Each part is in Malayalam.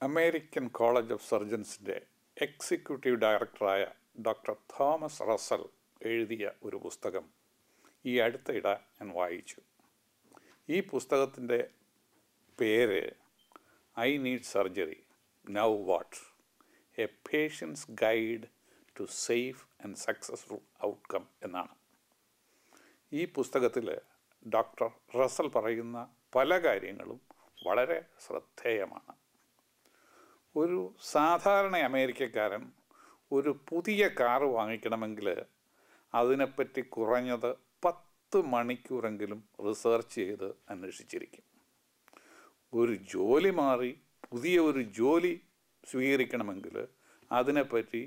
അമേരിക്കൻ കോളേജ് ഓഫ് സർജൻസിൻ്റെ എക്സിക്യൂട്ടീവ് ഡയറക്ടറായ ഡോക്ടർ തോമസ് റസൽ എഴുതിയ ഒരു പുസ്തകം ഈ അടുത്തിടെ ഞാൻ വായിച്ചു. ഈ പുസ്തകത്തിൻ്റെ പേര് I need surgery now what, a patient's guide to safe and successful outcome എന്നാണ്. ഈ പുസ്തകത്തിൽ ഡോക്ടർ റസൽ പറയുന്ന പല കാര്യങ്ങളും വളരെ ശ്രദ്ധേയമാണ്. ഒരു സാധാരണ അമേരിക്കക്കാരൻ ഒരു പുതിയ കാറ് വാങ്ങിക്കണമെങ്കിൽ അതിനെപ്പറ്റി കുറഞ്ഞത് 10 മണിക്കൂറെങ്കിലും റിസർച്ച് ചെയ്ത് അന്വേഷിച്ചിരിക്കും. ഒരു ജോലി മാറി പുതിയ ഒരു ജോലി സ്വീകരിക്കണമെങ്കിൽ അതിനെപ്പറ്റി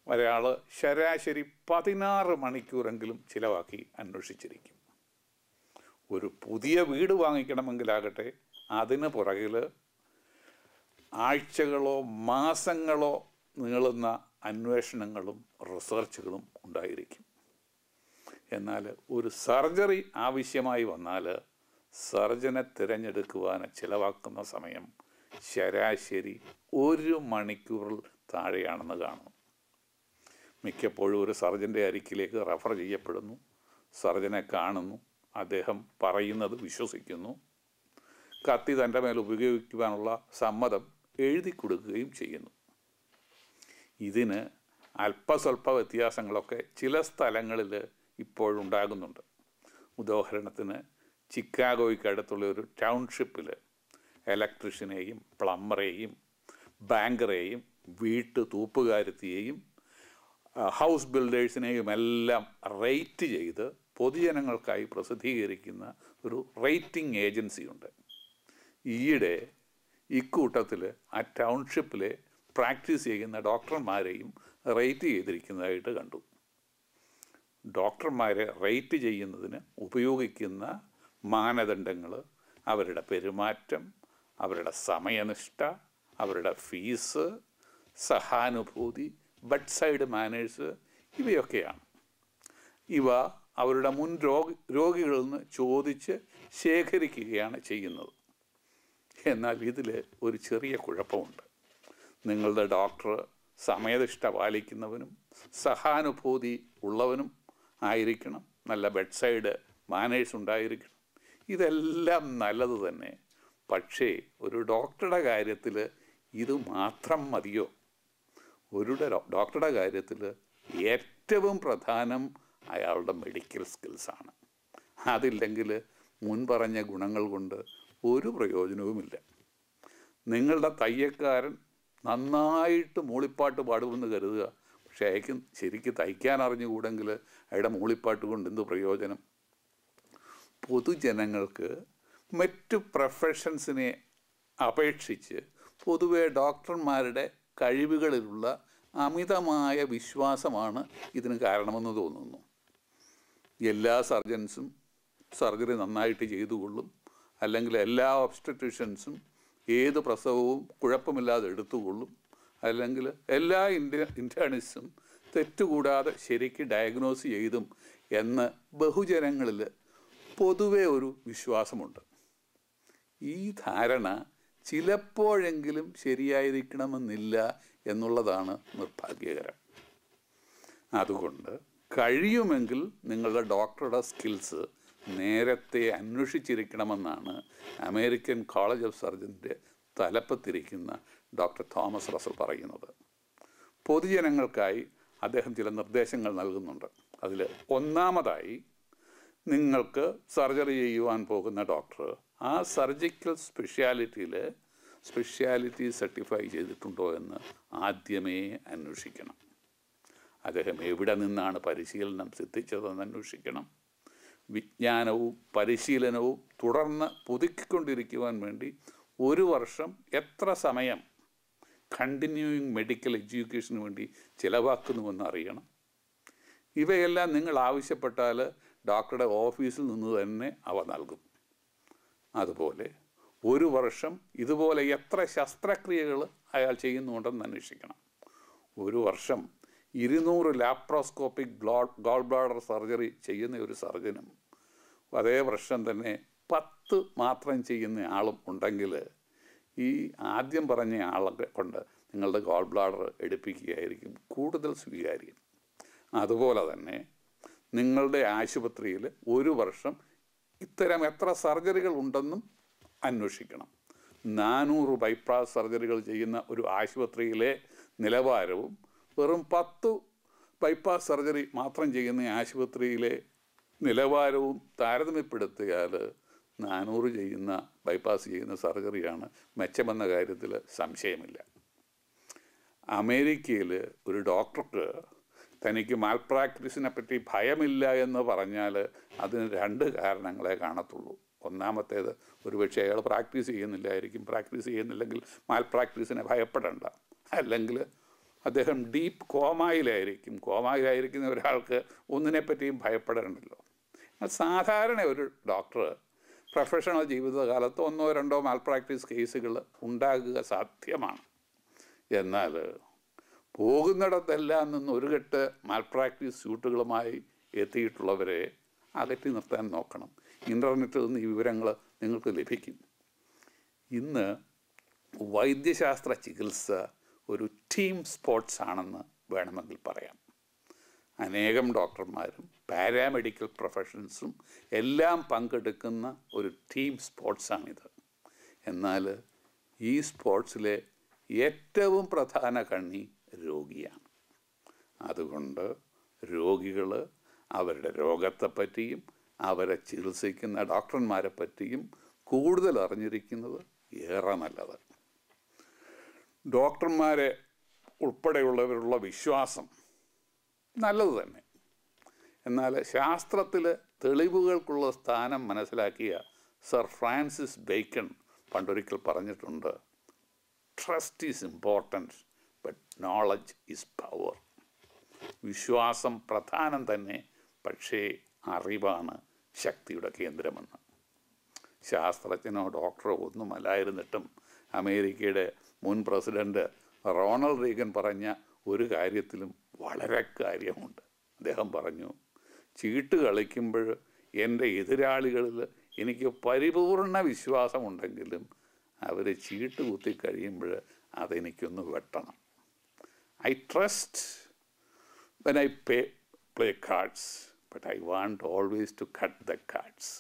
ഒരാൾ ശരാശരി 16 മണിക്കൂറെങ്കിലും ചിലവാക്കി അന്വേഷിച്ചിരിക്കും. ഒരു പുതിയ വീട് വാങ്ങിക്കണമെങ്കിലാകട്ടെ അതിന് പുറകിൽ ആഴ്ചകളോ മാസങ്ങളോ നീളുന്ന അന്വേഷണങ്ങളും റിസർച്ചുകളും ഉണ്ടായിരിക്കും. എന്നാൽ ഒരു സർജറി ആവശ്യമായി വന്നാൽ സർജനെ തിരഞ്ഞെടുക്കുവാൻ ചിലവാക്കുന്ന സമയം ശരാശരി 1 മണിക്കൂറിൽ താഴെയാണെന്ന് കാണും. മിക്കപ്പോഴും ഒരു സർജൻ്റെ അരികിലേക്ക് റെഫർ ചെയ്യപ്പെടുന്നു, സർജനെ കാണുന്നു, അദ്ദേഹം പറയുന്നത് വിശ്വസിക്കുന്നു, കത്തി തൻ്റെ മേൽ ഉപയോഗിക്കുവാനുള്ള സമ്മതം എഴുതി കൊടുക്കുകയും ചെയ്യുന്നു. ഇതിന് അല്പസ്വല്പ വ്യത്യാസങ്ങളൊക്കെ ചില സ്ഥലങ്ങളിൽ ഇപ്പോഴുണ്ടാകുന്നുണ്ട്. ഉദാഹരണത്തിന് ചിക്കാഗോയ്ക്കടുത്തുള്ള ഒരു ടൗൺഷിപ്പിൽ ഇലക്ട്രീഷ്യനെയും പ്ലംബറെയും ബാങ്കറെയും വീട്ടു തൂപ്പുകാരത്തിയെയും ഹൗസ് ബിൽഡേഴ്സിനെയും എല്ലാം റേറ്റ് ചെയ്ത് പൊതുജനങ്ങൾക്കായി പ്രസിദ്ധീകരിക്കുന്ന ഒരു റേറ്റിംഗ് ഏജൻസിയുണ്ട്. ഈയിടെ ഇക്കൂട്ടത്തിൽ ആ ടൗൺഷിപ്പിലെ പ്രാക്ടീസ് ചെയ്യുന്ന ഡോക്ടർമാരെയും റേറ്റ് ചെയ്തിരിക്കുന്നതായിട്ട് കണ്ടു. ഡോക്ടർമാരെ റേറ്റ് ചെയ്യുന്നതിന് ഉപയോഗിക്കുന്ന മാനദണ്ഡങ്ങൾ അവരുടെ പെരുമാറ്റം, അവരുടെ സമയനിഷ്ഠ, അവരുടെ ഫീസ്, സഹാനുഭൂതി, ബെഡ് സൈഡ് മാനേഴ്സ് ഇവയൊക്കെയാണ്. ഇവ അവരുടെ മുൻ രോഗികളിൽ നിന്ന് ചോദിച്ച് ശേഖരിക്കുകയാണ് ചെയ്യുന്നത്. എന്നാൽ ഇതിൽ ഒരു ചെറിയ കുഴപ്പമുണ്ട്. നിങ്ങളുടെ ഡോക്ടർ സമയനിഷ്ഠ പാലിക്കുന്നവനും സഹാനുഭൂതി ഉള്ളവനും ആയിരിക്കണം, നല്ല ബെഡ് സൈഡ് മാനേഴ്സ് ഉണ്ടായിരിക്കണം. ഇതെല്ലാം നല്ലത് തന്നെ. പക്ഷേ ഒരു ഡോക്ടറുടെ കാര്യത്തിൽ ഇത് മാത്രം മതിയോ? ഒരു ഡോക്ടറുടെ കാര്യത്തിൽ ഏറ്റവും പ്രധാനം അയാളുടെ മെഡിക്കൽ സ്കിൽസാണ്. അതില്ലെങ്കിൽ മുൻപറഞ്ഞ ഗുണങ്ങൾ കൊണ്ട് ഒരു പ്രയോജനവുമില്ല. നിങ്ങളുടെ തയ്യക്കാരൻ നന്നായിട്ട് മൂളിപ്പാട്ട് പാടുമെന്ന് കരുതുക, പക്ഷേ അയാൾക്ക് ശരിക്കും തയ്ക്കാൻ അറിഞ്ഞുകൂടെങ്കിൽ അയാളുടെ മൂളിപ്പാട്ട് കൊണ്ട് എന്ത് പ്രയോജനം? പൊതുജനങ്ങൾക്ക് മറ്റു പ്രൊഫഷൻസിനെ അപേക്ഷിച്ച് പൊതുവെ ഡോക്ടർമാരുടെ കഴിവുകളിലുള്ള അമിതമായ വിശ്വാസമാണ് ഇതിന് കാരണമെന്ന് തോന്നുന്നു. എല്ലാ സർജൻസും സർജറി നന്നായിട്ട് ചെയ്തുകൊള്ളും, അല്ലെങ്കിൽ എല്ലാ ഒബ്സ്റ്റട്രീഷ്യൻസും ഏത് പ്രസവവും കുഴപ്പമില്ലാതെ എടുത്തുകൊള്ളും, അല്ലെങ്കിൽ എല്ലാ ഇൻറ്റേണിസ്റ്റും തെറ്റുകൂടാതെ ശരിക്ക് ഡയഗ്നോസ് ചെയ്തും എന്ന് ബഹുജനങ്ങളിൽ പൊതുവെ ഒരു വിശ്വാസമുണ്ട്. ഈ ധാരണ ചിലപ്പോഴെങ്കിലും ശരിയായിരിക്കണമെന്നില്ല എന്നുള്ളതാണ് നിർഭാഗ്യകരം. അതുകൊണ്ട് കഴിയുമെങ്കിൽ നിങ്ങളുടെ ഡോക്ടറുടെ സ്കിൽസ് നേരത്തെ അന്വേഷിച്ചിരിക്കണമെന്നാണ് അമേരിക്കൻ കോളേജ് ഓഫ് സർജൻ്റെ തലപ്പത്തിരിക്കുന്ന ഡോക്ടർ തോമസ് റസൽ പറയുന്നത്. പൊതുജനങ്ങൾക്കായി അദ്ദേഹം ചില നിർദ്ദേശങ്ങൾ നൽകുന്നുണ്ട്. അതിൽ ഒന്നാമതായി, നിങ്ങൾക്ക് സർജറി ചെയ്യുവാൻ പോകുന്ന ഡോക്ടർ ആ സർജിക്കൽ സ്പെഷ്യാലിറ്റി സർട്ടിഫൈ ചെയ്തിട്ടുണ്ടോ എന്ന് ആദ്യമേ അന്വേഷിക്കണം. അദ്ദേഹം എവിടെ നിന്നാണ് പരിശീലനം സിദ്ധിച്ചതെന്ന് അന്വേഷിക്കണം. വിജ്ഞാനവും പരിശീലനവും തുടർന്ന് പുതുക്കിക്കൊണ്ടിരിക്കുവാൻ വേണ്ടി 1 വർഷം എത്ര സമയം കണ്ടിന്യൂയിങ് മെഡിക്കൽ എഡ്യൂക്കേഷന് വേണ്ടി ചിലവാക്കുന്നുവെന്ന് അറിയണം. ഇവയെല്ലാം നിങ്ങൾ ആവശ്യപ്പെട്ടാൽ ഡോക്ടറുടെ ഓഫീസിൽ നിന്ന് തന്നെ അവ നൽകും. അതുപോലെ 1 വർഷം ഇതുപോലെ എത്ര ശസ്ത്രക്രിയകൾ അയാൾ ചെയ്യുന്നുണ്ടെന്ന് അന്വേഷിക്കണം. 1 വർഷം 200 ലാപ്രോസ്കോപ്പിക് ഗോൾ ബ്ലാഡർ സർജറി ചെയ്യുന്ന ഒരു സർജനും അതേ വർഷം തന്നെ 10 മാത്രം ചെയ്യുന്ന ആളും ഉണ്ടെങ്കിൽ ഈ ആദ്യം പറഞ്ഞ ആളെ കൊണ്ട് നിങ്ങളുടെ ഗോൾ ബ്ലാഡർ എടുപ്പിക്കുകയായിരിക്കും കൂടുതൽ സ്വീകാര്യം. അതുപോലെ തന്നെ നിങ്ങളുടെ ആശുപത്രിയിൽ ഒരു വർഷം ഇത്തരം എത്ര സർജറികൾ ഉണ്ടെന്നും അന്വേഷിക്കണം. 400 ബൈപ്പാസ് സർജറികൾ ചെയ്യുന്ന ഒരു ആശുപത്രിയിലെ നിലവാരവും വെറും 10 ബൈപ്പാസ് സർജറി മാത്രം ചെയ്യുന്ന ആശുപത്രിയിലെ നിലവാരവും താരതമ്യപ്പെടുത്തിയാൽ 400 ചെയ്യുന്ന ബൈപ്പാസ് ചെയ്യുന്ന സർജറിയാണ് മെച്ചമെന്ന കാര്യത്തിൽ സംശയമില്ല. അമേരിക്കയിൽ ഒരു ഡോക്ടർക്ക് തനിക്ക് മാൽപ്രാക്ടീസിനെ പറ്റി ഭയമില്ല എന്ന് പറഞ്ഞാൽ അതിന് 2 കാരണങ്ങളെ കാണത്തുള്ളൂ. ഒന്നാമത്തേത്, ഒരുപക്ഷെ അയാൾ പ്രാക്ടീസ് ചെയ്യുന്നില്ലായിരിക്കും. പ്രാക്ടീസ് ചെയ്യുന്നില്ലെങ്കിൽ മാൽപ്രാക്ടീസിനെ ഭയപ്പെടേണ്ട. അല്ലെങ്കിൽ അദ്ദേഹം ഡീപ്പ് കോമായിലായിരിക്കും. കോമായിലായിരിക്കുന്ന ഒരാൾക്ക് ഒന്നിനെപ്പറ്റിയും ഭയപ്പെടേണ്ടല്ലോ. സാധാരണ ഒരു ഡോക്ടർ പ്രൊഫഷണൽ ജീവിതകാലത്ത് 1-2 മാൽപ്രാക്ടീസ് കേസുകൾ ഉണ്ടാകുക സാധ്യമാണ്. എന്നാൽ പോകുന്നിടത്തെല്ലാം നിന്ന് ഒരു കെട്ട് മാൽപ്രാക്ടീസ് സ്യൂട്ടുകളുമായി എത്തിയിട്ടുള്ളവരെ അകറ്റി നിർത്താൻ നോക്കണം. ഇൻ്റർനെറ്റിൽ നിന്ന് ഈ വിവരങ്ങൾ നിങ്ങൾക്ക് ലഭിക്കും. ഇന്ന് വൈദ്യശാസ്ത്ര ചികിത്സ ഒരു ടീം സ്പോർട്സ് ആണെന്ന് വേണമെങ്കിൽ പറയാം. അനേകം ഡോക്ടർമാരും പാരാമെഡിക്കൽ പ്രൊഫഷൻസും എല്ലാം പങ്കെടുക്കുന്ന ഒരു ടീം സ്പോർട്സാണിത്. എന്നാൽ ഈ സ്പോർട്സിലെ ഏറ്റവും പ്രധാന കണ്ണി രോഗിയാണ്. അതുകൊണ്ട് രോഗികൾ അവരുടെ രോഗത്തെപ്പറ്റിയും അവരെ ചികിത്സിക്കുന്ന ഡോക്ടർമാരെ പറ്റിയും കൂടുതൽ അറിഞ്ഞിരിക്കുന്നത് ഏറെ നല്ലത്. ഡോക്ടർമാരെ ഉൾപ്പെടെയുള്ളവരുള്ള വിശ്വാസം നല്ലത് തന്നെ. എന്നാൽ ശാസ്ത്രത്തിൽ തെളിവുകൾക്കുള്ള സ്ഥാനം മനസ്സിലാക്കിയ സർ ഫ്രാൻസിസ് ബേക്കൺ പണ്ടൊരിക്കൽ പറഞ്ഞിട്ടുണ്ട്, trust is important but knowledge is power. വിശ്വാസം പ്രധാനം തന്നെ, പക്ഷേ അറിവാണ് ശക്തിയുടെ കേന്ദ്രമെന്ന്. ശാസ്ത്രജ്ഞനോ ഡോക്ടറോ ഒന്നുമല്ലായിരുന്നിട്ടും അമേരിക്കയുടെ മുൻ പ്രസിഡൻറ്റ് റോണൾഡ് റീഗൻ പറഞ്ഞ ഒരു കാര്യത്തിലും വളരെ കാര്യമുണ്ട്. അദ്ദേഹം പറഞ്ഞു, ചീട്ട് കളിക്കുമ്പോൾ എൻ്റെ എതിരാളികളിൽ എനിക്ക് പരിപൂർണ വിശ്വാസമുണ്ടെങ്കിലും അവർ ചീട്ട് കുത്തി കഴിയുമ്പോൾ അതെനിക്കൊന്ന് വെട്ടണം. I trust when I play cards but I want always to cut the cards.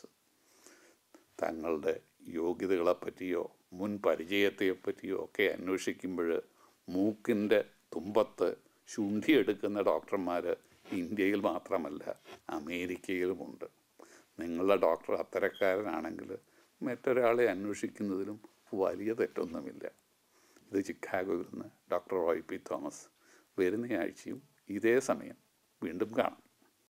തങ്ങളുടെ യോഗ്യതകളെപ്പറ്റിയോ മുൻ പരിചയത്തെപ്പറ്റിയോ ഒക്കെ അന്വേഷിക്കുമ്പോൾ മൂക്കിൻ്റെ തുമ്പത്ത് ശുണ്ഠിയെടുക്കുന്ന ഡോക്ടർമാർ ഇന്ത്യയിൽ മാത്രമല്ല അമേരിക്കയിലുമുണ്ട്. നിങ്ങളുടെ ഡോക്ടർ അത്തരക്കാരനാണെങ്കിൽ മറ്റൊരാളെ അന്വേഷിക്കുന്നതിലും വലിയ തെറ്റൊന്നുമില്ല. ഇത് ചിക്കാഗോയിൽ നിന്ന് ഡോക്ടർ റോയ് പി തോമസ്. വരുന്ന ആഴ്ചയും ഇതേ സമയം വീണ്ടും കാണാം.